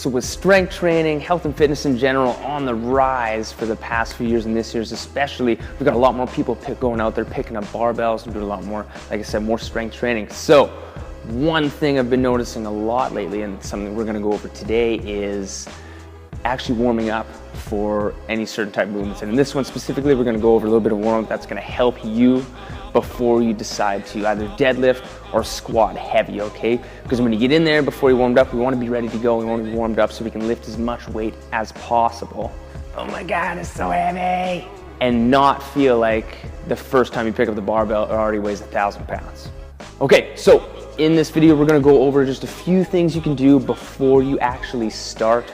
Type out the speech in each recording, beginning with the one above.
So with strength training, health and fitness in general on the rise for the past few years and this year's especially, we've got a lot more people going out there picking up barbells and doing a lot more, like I said, more strength training. So one thing I've been noticing a lot lately, and something we're gonna go over today, is actually warming up for any certain type of movements. And in this one specifically, we're gonna go over a little bit of warm-up that's gonna help you before you decide to either deadlift or squat heavy, okay? Because when you get in there, before you warmed up, we wanna be ready to go. We wanna be warmed up so we can lift as much weight as possible. Oh my God, it's so heavy. And not feel like the first time you pick up the barbell, it already weighs 1,000 pounds. Okay, so in this video, we're gonna go over just a few things you can do before you actually start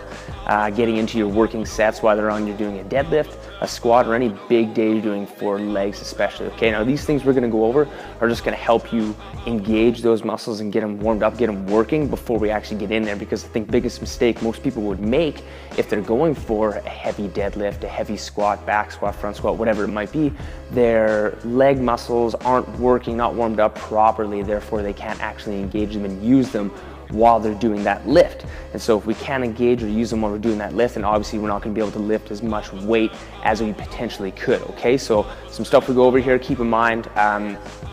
getting into your working sets, whether you're doing a deadlift, a squat, or any big day you're doing for legs especially, okay? Now these things we're gonna go over are just gonna help you engage those muscles and get them warmed up, get them working before we actually get in there, because I think biggest mistake most people would make if they're going for a heavy deadlift, a heavy squat, back squat, front squat, whatever it might be, their leg muscles aren't working, not warmed up properly, therefore they can't actually engage them and use them while they're doing that lift. And so if we can't engage or use them while we're doing that lift, then obviously we're not gonna be able to lift as much weight as we potentially could, okay? So some stuff we go over here, keep in mind,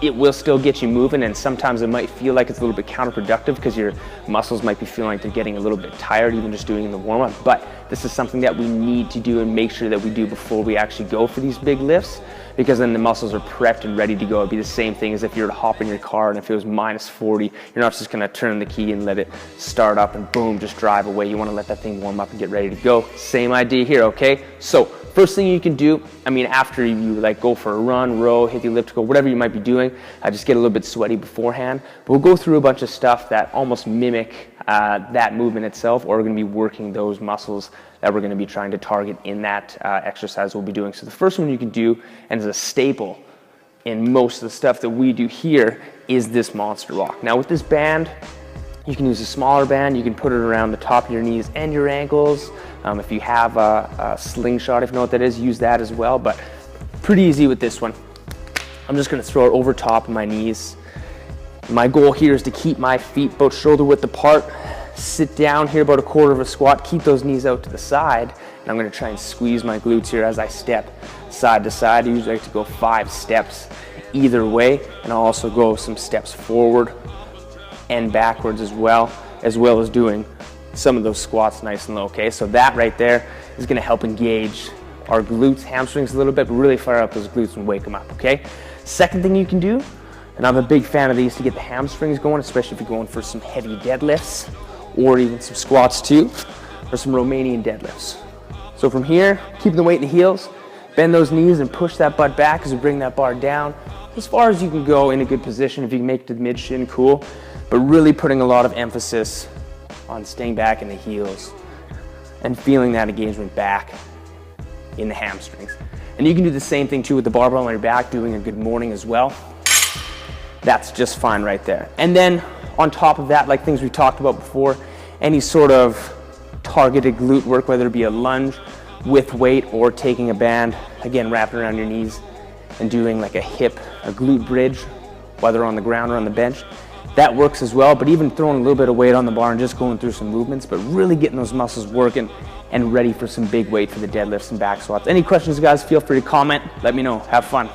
it will still get you moving, and sometimes it might feel like it's a little bit counterproductive because your muscles might be feeling like they're getting a little bit tired even just doing the warm-up, but this is something that we need to do and make sure that we do before we actually go for these big lifts, because then the muscles are prepped and ready to go. It'd be the same thing as if you were to hop in your car and if it was minus 40, you're not just gonna turn the key and let it start up and boom, just drive away. You wanna let that thing warm up and get ready to go. Same idea here, okay? So first thing you can do, I mean, after you like go for a run, row, hit the elliptical, whatever you might be doing, just get a little bit sweaty beforehand. But we'll go through a bunch of stuff that almost mimic that movement itself, or we're gonna be working those muscles that we're gonna be trying to target in that exercise we'll be doing. So the first one you can do, and is a staple in most of the stuff that we do here, is this monster walk. Now with this band, you can use a smaller band. You can put it around the top of your knees and your ankles. If you have a slingshot, if you know what that is, use that as well, but pretty easy with this one. I'm just gonna throw it over top of my knees. My goal here is to keep my feet about shoulder width apart, sit down here about a quarter of a squat, keep those knees out to the side, and I'm gonna try and squeeze my glutes here as I step side to side. I usually like to go 5 steps either way, and I'll also go some steps forward and backwards as well as doing some of those squats nice and low, okay? So that right there is gonna help engage our glutes, hamstrings a little bit, but really fire up those glutes and wake them up, okay? Second thing you can do, and I'm a big fan of these to get the hamstrings going, especially if you're going for some heavy deadlifts or even some squats too, or some Romanian deadlifts. So from here, keeping the weight in the heels, bend those knees and push that butt back as we bring that bar down as far as you can go in a good position. If you can make it to the mid shin, cool, but really putting a lot of emphasis on staying back in the heels and feeling that engagement back in the hamstrings. And you can do the same thing too with the barbell on your back, doing a good morning as well. That's just fine right there. And then on top of that, like things we talked about before, any sort of targeted glute work, whether it be a lunge with weight or taking a band, again, wrapping around your knees and doing like a glute bridge, whether on the ground or on the bench, that works as well. But even throwing a little bit of weight on the bar and just going through some movements, but really getting those muscles working and ready for some big weight for the deadlifts and back squats. Any questions, guys, feel free to comment. Let me know. Have fun.